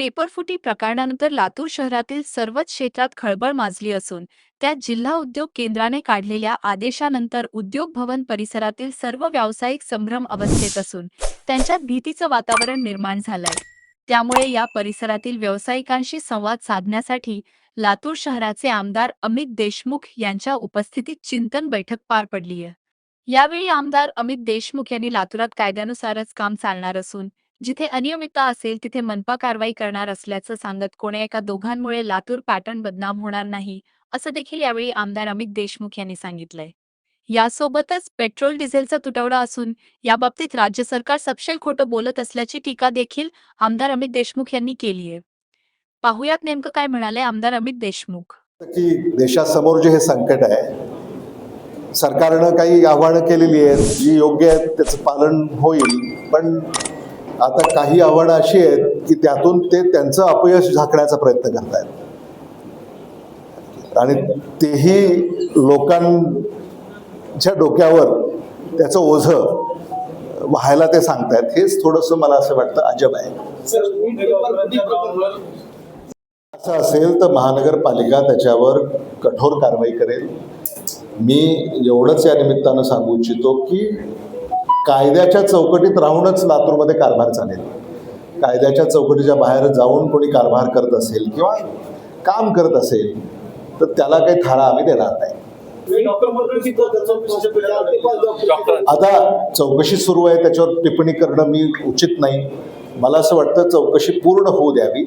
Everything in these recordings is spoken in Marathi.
पेपरफुटी प्रकरणानंतर लातूर शहरातील सर्वच क्षेत्रात खळबळ माजली असून त्यात जिल्हा उद्योग केंद्राने काढलेल्या आदेशानंतर उद्योग भवन परिसरातील सर्व व्यावसायिक संभ्रम अवस्थेत असून त्यांच्यात भीतीचं वातावरण निर्माण झालंय। त्यामुळे या परिसरातील व्यावसायिकांशी संवाद साधण्यासाठी लातूर शहराचे आमदार अमित देशमुख यांच्या उपस्थितीत चिंतन बैठक पार पडली आहे। यावेळी आमदार अमित देशमुख यांनी लातूरात कायद्यानुसारच काम चालणार असून जिथे अनियमितता असेल तिथे मनपा कारवाई करणार असल्याचं सांगत कोण्या एका दोघांमुळे लातूर पॅटर्न बदनाम होणार नाही असं देखील यावेळी आमदार अमित देशमुख यांनी सांगितलंय। यासोबतच पेट्रोल डिझेलचा तुटवडा असून याबाबतीत राज्य सरकार सपशेल खोटं बोलत असल्याची टीका देखील आमदार अमित देशमुख यांनी केली आहे। पाहुयात नेमकं काय म्हणाले आमदार अमित देशमुख। की देशासमोर जे हे संकट आहे, सरकारनं काही आव्हानं केलेली आहेत जी योग्य आहेत, त्याचं पालन होईल, पण आता काही आव्हानं अशी आहेत की त्यातून ते त्यांचं अपयश झाकण्याचा प्रयत्न करतायत आणि तेही लोकांच्या डोक्यावर त्याचं ओझं व्हायला ते सांगतायत। हेच थोडंसं मला असं वाटतं अजब आहे। असं असेल तर महानगरपालिका त्याच्यावर कठोर कारवाई करेल। मी एवढंच या निमित्तानं सांगू इच्छितो की कायद्याच्या चौकटीत राहूनच लातूरमध्ये कारभार चालेल। कायद्याच्या चौकटीच्या बाहेर जाऊन कोणी कारभार करत असेल किंवा काम करत असेल तर त्याला काही थारा आम्ही देणार नाही। आता चौकशी सुरू आहे, त्याच्यावर टिप्पणी करणं मी उचित नाही। मला असं वाटतं चौकशी पूर्ण होऊ द्यावी,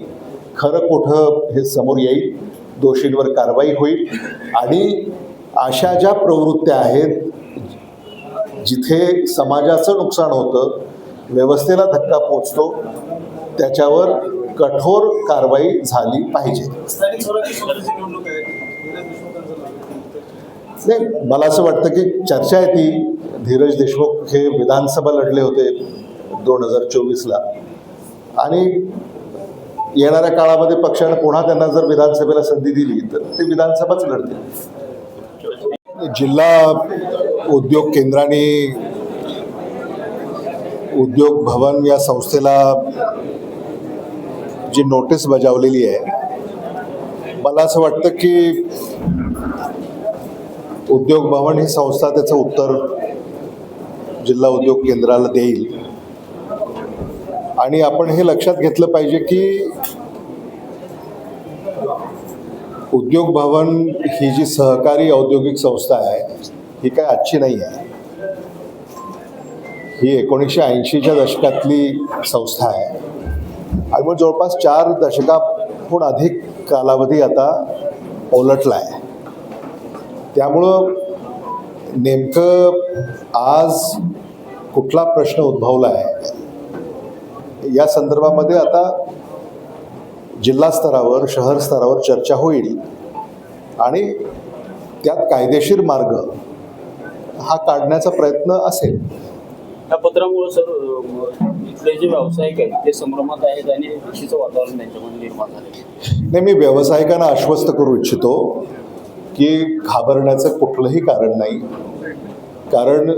खरं कुठं हे समोर येईल, दोषींवर कारवाई होईल आणि अशा ज्या प्रवृत्त्या आहेत जिथे समाजाचं नुकसान होतं, व्यवस्थेला धक्का पोचतो, त्याच्यावर कठोर कारवाई झाली पाहिजे। नाही, मला असं वाटतं की चर्चा आहे ती, धीरज देशमुख हे विधानसभा लढले होते 2024ला आणि येणाऱ्या काळामध्ये पक्षाने पुन्हा त्यांना जर विधानसभेला संधी दिली तर ते विधानसभाच लढतील। जिल्हा उद्योग केंद्राने उद्योग भवन या संस्थेला जी नोटीस बजावलेली आहे, मला असं वाटतं की उद्योग भवन ही संस्था त्याचं उत्तर जिल्हा उद्योग केंद्राला देईल आणि आपण हे लक्षात घेतलं पाहिजे की उद्योग भवन ही जी सहकारी औद्योगिक संस्था आहे ही काय आजची नाही आहे। ही 1980च्या दशकातली संस्था आहे आणि मग जवळपास 4 दशकाहून अधिक कालावधी आता ओलांडला आहे। त्यामुळं नेमकं आज कुठला प्रश्न उद्भवला आहे या संदर्भामध्ये आता जिल्हा स्तरावर, शहर स्तरावर चर्चा होईल आणि त्यात कायदेशीर मार्ग हा काढण्याचा प्रयत्न असेल। या पत्रामुळे सर इथले जे व्यावसायिक आहेत ते संभ्रमात आहेत आणि भीतीचं वातावरण त्यांच्यामध्ये निर्माण झालं। नाही, मी व्यावसायिकांना आश्वस्त करू इच्छितो की घाबरण्याचं कुठलंही कारण नाही, कारण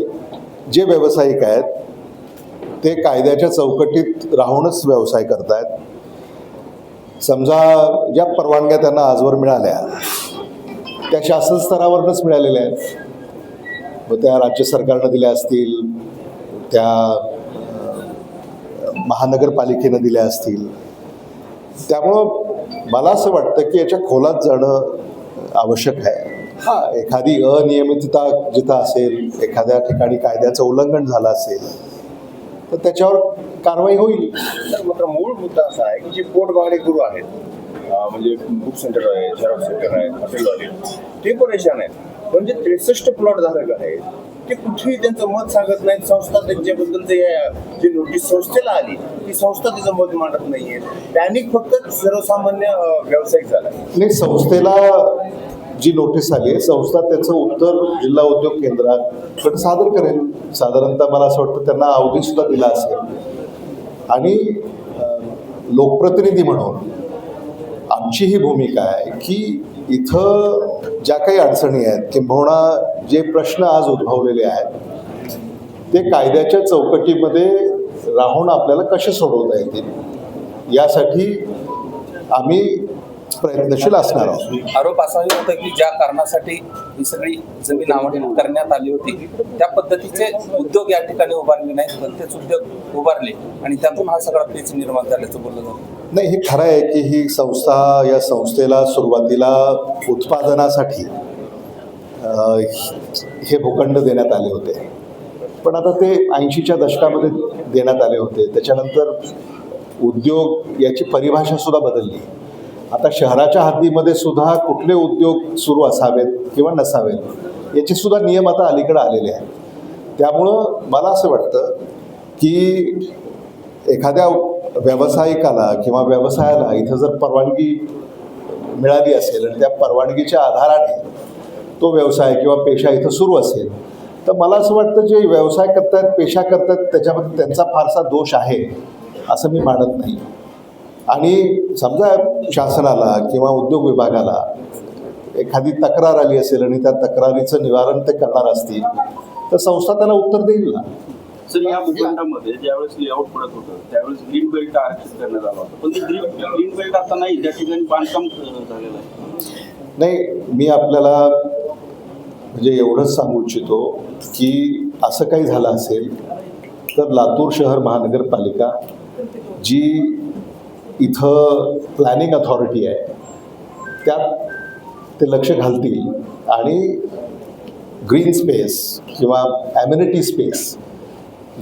जे व्यावसायिक आहेत ते कायद्याच्या चौकटीत राहूनच व्यवसाय करतायत। समजा ज्या परवानग्या त्यांना आजवर मिळाल्या त्या शासन स्तरावरच मिळालेल्या आहेत, मग त्या राज्य सरकारनं दिल्या असतील, त्या महानगरपालिकेनं दिल्या असतील। त्यामुळं मला असं वाटतं की याच्या खोलात जाणं आवश्यक आहे। हां, एखादी अनियमितता जिथं असेल, एखाद्या ठिकाणी कायद्याचं उल्लंघन झालं असेल तर त्याच्यावर कारवाई होईल। मात्र मूळ मुद्दा असा आहे की जे पोटभाडेकरू आहेत, म्हणजे बुक सेंटर आहे, झेरॉक्स सेंटर आहे, हॉटेलवाले, ते परेशान आहेत। पण जे 63 प्लॉट धारक आहेत ते कुठेही त्यांचं मत सांगत नाहीत। संस्था त्यांच्याबद्दल जी नोटीस संस्थेला आली ती संस्था त्याचं मत मांडत नाहीये, त्यांनी फक्त सर्वसामान्य व्यावसायिक झाला नाही। संस्थेला जी नोटीस आली आहे, संस्था त्याचं उत्तर जिल्हा उद्योग केंद्राकडे सादर करेल। साधारणतः मला असं वाटतं त्यांना अवधी सुद्धा दिला असेल आणि लोकप्रतिनिधी म्हणून आमची ही भूमिका आहे की इथं ज्या काही अडचणी आहेत किंबहुना जे प्रश्न आज उद्भवलेले आहेत ते कायद्याच्या चौकटीमध्ये राहून आपल्याला कसे सोडवता येतील यासाठी आम्ही प्रयत्नशील असणार आहोत. आरोप असाही होता की ज्या कारणासाठी ही सगळी जमीन आवड करण्यात आली होती त्या पद्धतीचे उद्योग या ठिकाणी उभारले नाहीत, पण तेच उद्योग उभारले आणि त्यातून हा सगळा पेच निर्माण झाल्याचं बोललं जातं. नाही, हे खरं आहे की ही संस्था, या संस्थेला सुरुवातीला उत्पादनासाठी हे भूखंड देण्यात आले होते, पण आता ते 80च्या दशकामध्ये देण्यात आले होते. त्याच्यानंतर उद्योग याची परिभाषा सुद्धा बदलली. आता शहराच्या हद्दीमध्ये सुद्धा कुठले उद्योग सुरू असावेत किंवा नसावेत याचे सुद्धा नियम आता अलीकडे आलेले आहेत. त्यामुळं मला असं वाटतं की एखाद्या व्यावसायिकाला किंवा व्यवसायाला इथं जर परवानगी मिळाली असेल आणि त्या परवानगीच्या आधाराने तो व्यवसाय किंवा पेशा इथं सुरू असेल, तर मला असं वाटतं जे व्यवसाय करतायत, पेशा करतायत, त्याच्यामध्ये त्यांचा फारसा दोष आहे असं मी मानत नाही. आणि समजा शासनाला किंवा उद्योग विभागाला एखादी तक्रार आली असेल आणि त्या तक्रारीचं निवारण ते करणार असतील, तर संस्था त्यांना उत्तर देईल ना. सर, या भूखंडामध्ये ज्यावेळेस लेआउट पडत होतं त्यावेळेस ग्रीन बेल्ट आरक्षित करण्यात आला होता, पण ते ग्रीन बेल्ट आता नाही, ज्या ठिकाणी बांधकाम झालेलं आहे. नाही, मी आपल्याला म्हणजे एवढंच सांगू इच्छितो की असं काही झालं असेल तर लातूर शहर महानगरपालिका जी इथं प्लॅनिंग अथॉरिटी आहे त्यात ते लक्ष घालतील आणि ग्रीन स्पेस किंवा ॲम्युनिटी स्पेस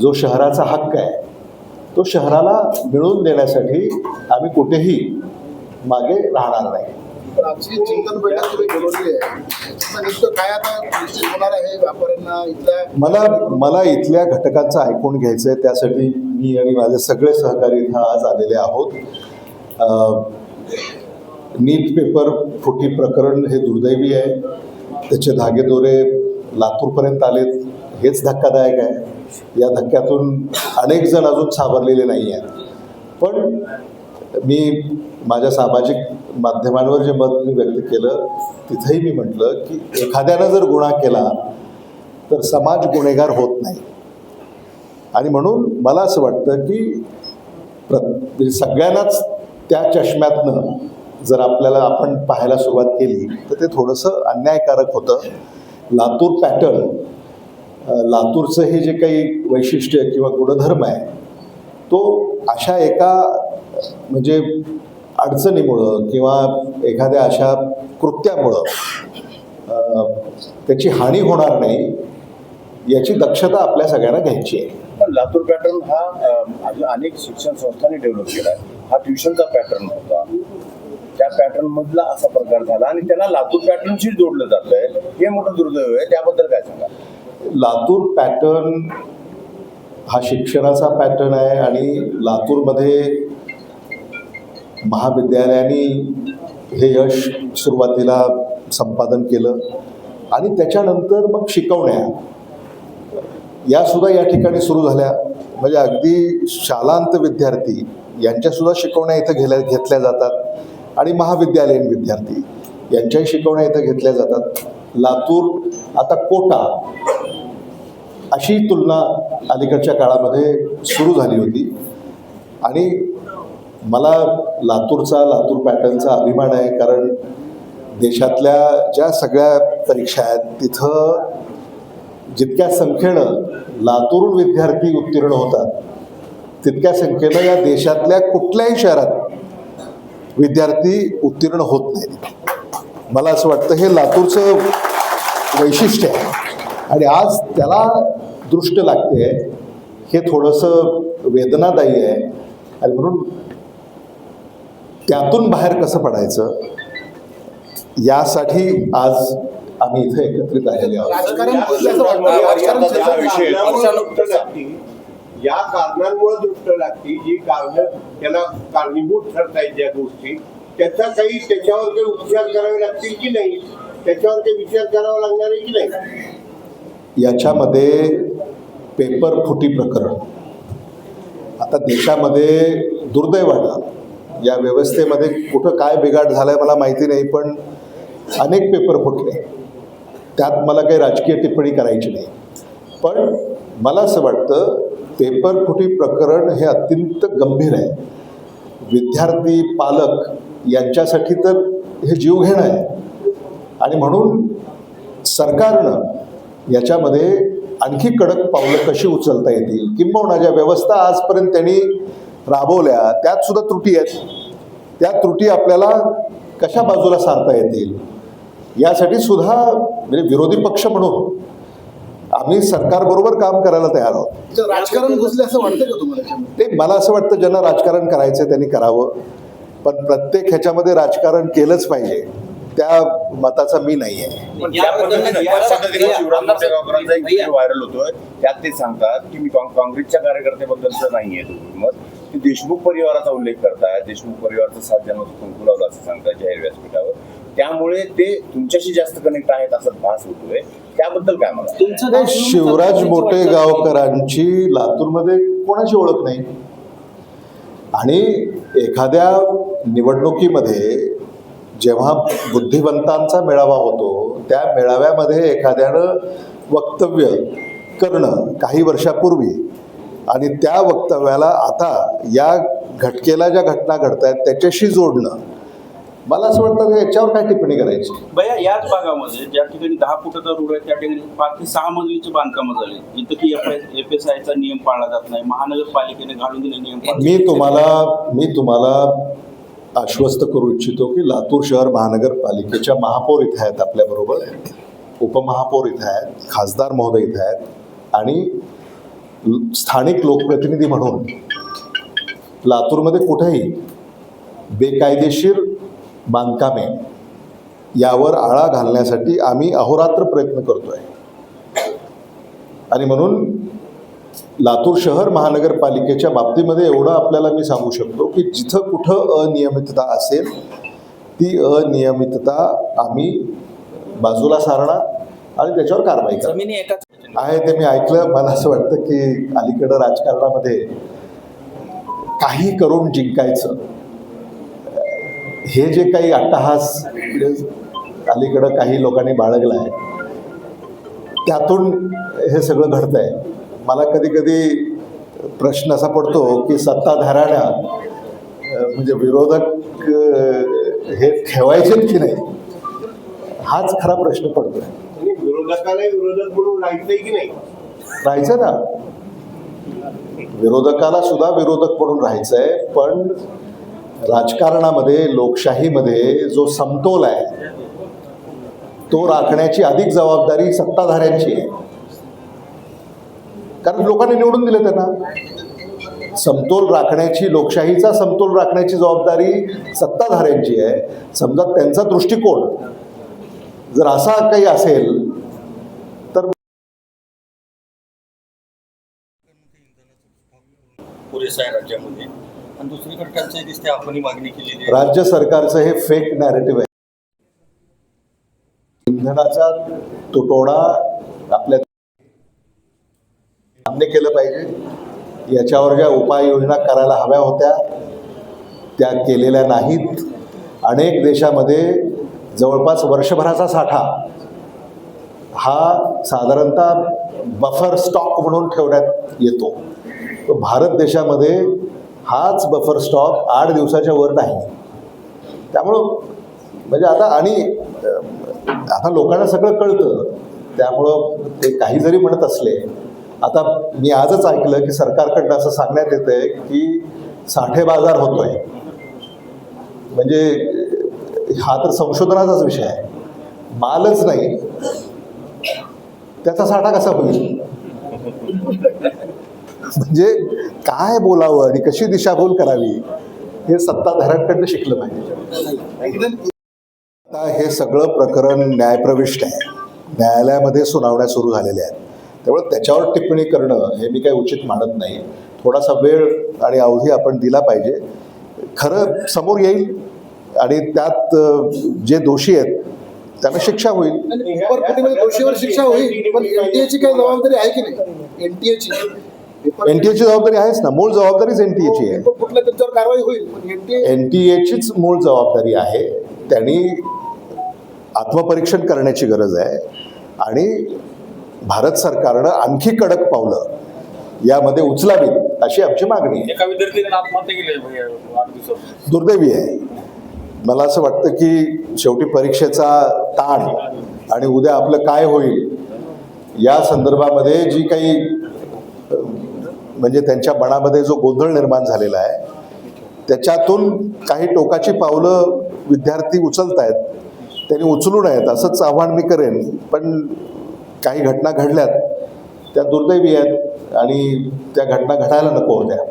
जो शहराचा हक्क आहे तो शहराला मिळवून देण्यासाठी आम्ही कुठेही मागे राहणार नाही. पण आमची चिंतन बैठक तुम्ही बोलवली आहे, त्याचं नेमकं काय आता निश्चित होणार आहे व्यापाऱ्यांना इथल्या? मला इथल्या घटकांचं ऐकून घ्यायचं आहे. त्यासाठी मी आणि माझे सगळे सहकारी इथं आज आलेले आहोत. नीट पेपर फुटी प्रकरण हे दुर्दैवी आहे. त्याचे धागेदोरे लातूरपर्यंत आलेत, हेच धक्कादायक आहे. या धक्क्यातून अनेक जण अजून सावरलेले नाही आहेत. पण मी माझ्या सामाजिक माध्यमांवर जे मत मी व्यक्त केलं तिथंही मी म्हटलं की एखाद्यानं जर गुन्हा केला तर समाज गुन्हेगार होत नाही. आणि म्हणून मला असं वाटतं की सगळ्यांनाच त्या चष्म्यातनं जर आपण पाहायला सुरुवात केली तर ते थोडंसं अन्यायकारक होतं. लातूर पॅटर्न, लातूरचं हे जे काही वैशिष्ट्य किंवा गुणधर्म आहे तो अशा एका म्हणजे अडचणीमुळं किंवा एखाद्या अशा कृत्यामुळं त्याची हानी होणार नाही याची दक्षता आपल्या सगळ्यांना घ्यायची आहे. पण लातूर पॅटर्न हा अनेक शिक्षण संस्थांनी डेव्हलप केला आहे. हा ट्युशनचा पॅटर्न होता, त्या पॅटर्न मधला असा प्रकार झाला आणि त्याला लातूर पॅटर्नशी जोडलं जातंय, हे मोठं दुर्दैव आहे. त्याबद्दल काय सांगा? लातूर पॅटर्न हा शिक्षणाचा पॅटर्न आहे आणि लातूरमध्ये महाविद्यालयांनी हे यश सुरुवातीला संपादन केलं आणि त्याच्यानंतर मग शिकवण्या यासुद्धा या ठिकाणी सुरू झाल्या. म्हणजे अगदी शालांत विद्यार्थी यांच्यासुद्धा शिकवण्या इथं घेतल्या जातात आणि महाविद्यालयीन विद्यार्थी यांच्याही शिकवण्या इथं घेतल्या जातात. लातूर आता कोटा अशी तुलना अलीकडच्या काळामध्ये सुरू झाली होती आणि मला लातूर पॅटर्नचा अभिमान आहे. कारण देशातल्या ज्या सगळ्या परीक्षा आहेत तिथं जितक्या संख्येनं लातूरून विद्यार्थी उत्तीर्ण होतात तितक्या संख्येनं या देशातल्या कुठल्याही शहरात विद्यार्थी उत्तीर्ण होत नाहीत. मला असं वाटतं हे लातूरचं वैशिष्ट्य आहे आणि आज त्याला दृष्ट लागते हे थोडंसं वेदनादायी आहे. आणि म्हणून त्यातून बाहेर कसं पडायचं यासाठी आज आम्ही इथे एकत्रित आलेले आहोत. या कारणांमुळे दृष्ट लागते जी कारण त्याला कारणीभूत ठरतायत ज्या गोष्टी त्याचा काही त्याच्यावर काही उपचार करावे लागतील की नाही, त्याच्यावर काही विचार करावा लागणार आहे की नाही. याच्यामध्ये पेपर फुटी प्रकरण आता देशामध्ये दुर्दैवानं या व्यवस्थेमध्ये कुठं काय बिघाड झालाय मला माहिती नाही, पण अनेक पेपर फुटले. त्यात मला काही राजकीय टिप्पणी करायची नाही. पण मला असं वाटतं पेपर फुटी प्रकरण हे अत्यंत गंभीर आहे. विद्यार्थी, पालक यांच्यासाठी तर हे जीवघेणं आहे. आणि म्हणून सरकारनं याच्यामध्ये आणखी कडक पावलं कशी उचलता येतील, किंबहुना ज्या व्यवस्था आजपर्यंत त्यांनी राबवल्या त्यात सुद्धा त्रुटी आहेत, त्या त्रुटी आपल्याला कशा बाजूला सारता येतील यासाठी सुद्धा म्हणजे विरोधी पक्ष म्हणून आम्ही सरकारबरोबर काम करायला तयार आहोत. त्याचं राजकारण घुसले असं वाटतं का तुम्हाला याच्यामध्ये? ते मला असं वाटतं ज्यांना राजकारण करायचं त्यांनी करावं, पण प्रत्येक ह्याच्यामध्ये राजकारण केलंच पाहिजे त्या मताचा मी नाही आहे. पण ज्या पद्धतीने शिवराज मुंडेगावकरांचा एक व्हिडिओ व्हायरल होतोय त्यात ते सांगतात की मी काँग्रेसच्या कार्यकर्त्याबद्दलचं नाहीये मत, की देशमुख परिवाराचा उल्लेख करताय, देशमुख परिवाराचा 7 जन्माचं कुंकू लावलं असं सांगताय जाहीर व्यासपीठावर, त्यामुळे ते तुमच्याशी जास्त कनेक्ट आहेत असा भास होतोय. त्याबद्दल काय म्हणा? नाही, शिवराज मोटेगावकरांची लातूरमध्ये कोणाची ओळख नाही. आणि एखाद्या निवडणुकीमध्ये जेव्हा बुद्धिवंतांचा मेळावा होतो त्या मेळाव्यामध्ये एखाद्यानं वक्तव्य करणं काही वर्षापूर्वी आणि त्या वक्तव्याला आता या घटकेला ज्या घटना घडत आहेत त्याच्याशी जोडणं, मला असं वाटतं की याच्यावर काय टिप्पणी करायची. बया याच भागामध्ये ज्या ठिकाणी 10 फुटाचा रोड आहे त्या ठिकाणी 5 ते 6 मजलीची बांधकामं झाली, जिथं की FSI चा नियम पाळला जात नाही, महानगरपालिकेने घालून दिले नियम मी तुम्हाला आश्वस्त करू इच्छितो की लातूर शहर महानगरपालिकेच्या महापौर इथे आहेत आपल्याबरोबर, उपमहापौर इथे आहेत, खासदार महोदय इथे आहेत आणि स्थानिक लोकप्रतिनिधी म्हणून लातूरमध्ये कुठेही बेकायदेशीर बांधकामे यावर आळा घालण्यासाठी आम्ही अहोरात्र प्रयत्न करतोय. आणि म्हणून लातूर शहर महानगरपालिकेच्या बाबतीमध्ये एवढं आपल्याला मी सांगू शकतो की जिथं कुठं अनियमितता असेल ती अनियमितता आम्ही बाजूला सारणार आणि त्याच्यावर कारवाई करणार जमिनी एकाच आहे. ते मी ऐकलं, मला असं वाटतं की अलीकडं राजकारणामध्ये काही करून जिंकायचं हे जे काही अट्टहास अलीकडं काही लोकांनी बाळगला आहे त्यातून हे सगळं घडतं आहे. मला कधी कधी प्रश्न असा पडतो की सत्ताधाऱ्यांना म्हणजे विरोधक हे ठेवायचेत की नाही, हाच खरा प्रश्न पडतोय. आणि विरोधकाला विरोधक म्हणून राहायचंय की नाही? राहायचं ना, विरोधकाला सुद्धा विरोधक म्हणून राहायचं आहे, पण राजकारणामध्ये लोकशाहीमध्ये जो समतोल आहे तो राखण्याची अधिक जबाबदारी सत्ताधाऱ्यांची आहे, कारण लोकांनी निवडून दिले त्यांना. समतोल राखण्याची, लोकशाहीचा समतोल राखण्याची जबाबदारी सत्ताधाऱ्यांची आहे. समजा त्यांचा दृष्टिकोन जर असा काही असेल तर पुरेसा आहे राज्यामध्ये, आणि दुसरीकडे त्यांचं दिसते आपणही मागणी केलेली आहे. राज्य सरकारचं हे फेक नॅरेटिव्ह आहे. इंधनाचा तुटवडा आपल्या सामने केलं पाहिजे. याच्यावर ज्या उपाययोजना करायला हव्या होत्या त्या केलेल्या नाहीत. अनेक देशामध्ये जवळपास वर्षभराचा साठा हा साधारणतः बफर स्टॉक म्हणून ठेवण्यात येतो. तो भारत देशामध्ये हाच बफर स्टॉक 8 दिवसाच्या वर नाही. त्यामुळं म्हणजे आता लोकांना सगळं कळतं, त्यामुळं ते काही जरी म्हणत असले, आता मी आजच ऐकलं की सरकारकडनं असं सांगण्यात येतंय की साठे बाजार होतोय. म्हणजे हा तर संशोधनाचाच विषय आहे, मालच नाही त्याचा साठा कसा होईल. म्हणजे काय बोलावं आणि कशी दिशाभूल करावी हे सत्ताधाऱ्यांकडनं शिकलं पाहिजे. आता हे सगळं प्रकरण न्यायप्रविष्ट आहे, न्यायालयामध्ये सुनावण्या सुरू झालेल्या आहेत, त्यामुळे त्याच्यावर टिप्पणी करणं हे मी काही उचित मानत नाही. थोडासा वेळ आणि अवधी आपण दिला पाहिजे. खरं समोर येईल आणि त्यात जे दोषी आहेत त्यांना शिक्षा होईल. उपरपटीमध्ये दोषीवर शिक्षा होईल, पण एनटीएची काही जबाबदारी आहे की नाही? एनटीएची जबाबदारी आहेच ना, मूळ जबाबदारीच एनटीएची आहे. कुठल्या त्यांच्यावर कारवाई होईल, पण एनटीएचीच मूळ जबाबदारी आहे. त्यांनी आत्मपरीक्षण करण्याची गरज आहे आणि भारत सरकारनं आणखी कडक पावलं यामध्ये उचलावीत अशी आमची मागणी आहे. एका विद्यार्थ्याने आत्महत्या केली 8 दिवसात. दुर्दैवी आहे, मला असं वाटतं की शेवटी परीक्षेचा ताण आणि उद्या आपलं काय होईल या संदर्भामध्ये जी काही म्हणजे त्यांच्या मनामध्ये जो गोंधळ निर्माण झालेला आहे त्याच्यातून काही टोकाची पावलं विद्यार्थी उचलत आहेत, त्यांनी उचलू नयेत असंच आव्हान मी करेन. पण काही घटना घडल्यात त्या दुर्दैवी आहेत आणि त्या घटना घडायला नको होत्या.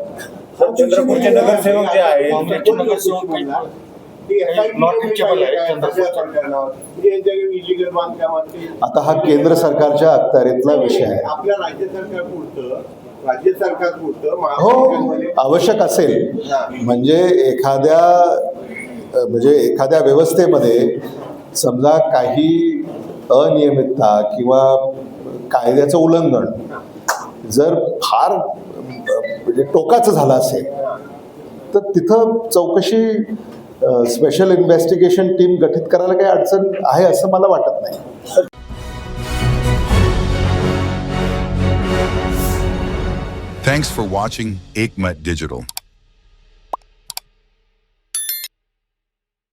चंद्रपूरचे नगरसेवक जे आहेत काँग्रेसचे नगरसेवक ती SIT Not-reachable आहे. काय सगळ्या प्रकरणावर. म्हणजे यांच्याकडे इलिगल बांधकाम असते. आता हा केंद्र सरकारच्या अखत्यारीतला विषय आहे. आपल्या राज्य सरकार पुरतं हो, महापालिकेमध्ये आवश्यक असेल म्हणजे एखाद्या व्यवस्थेमध्ये समजा काही अनियमितता किंवा कायद्याचं उल्लंघन जर फार म्हणजे टोकाचं झालं असेल तर तिथं चौकशी स्पेशल इन्व्हेस्टिगेशन टीम गठीत करायला काही अडचण आहे असं मला वाटत नाही. Thanks for watching Ekmat Digital.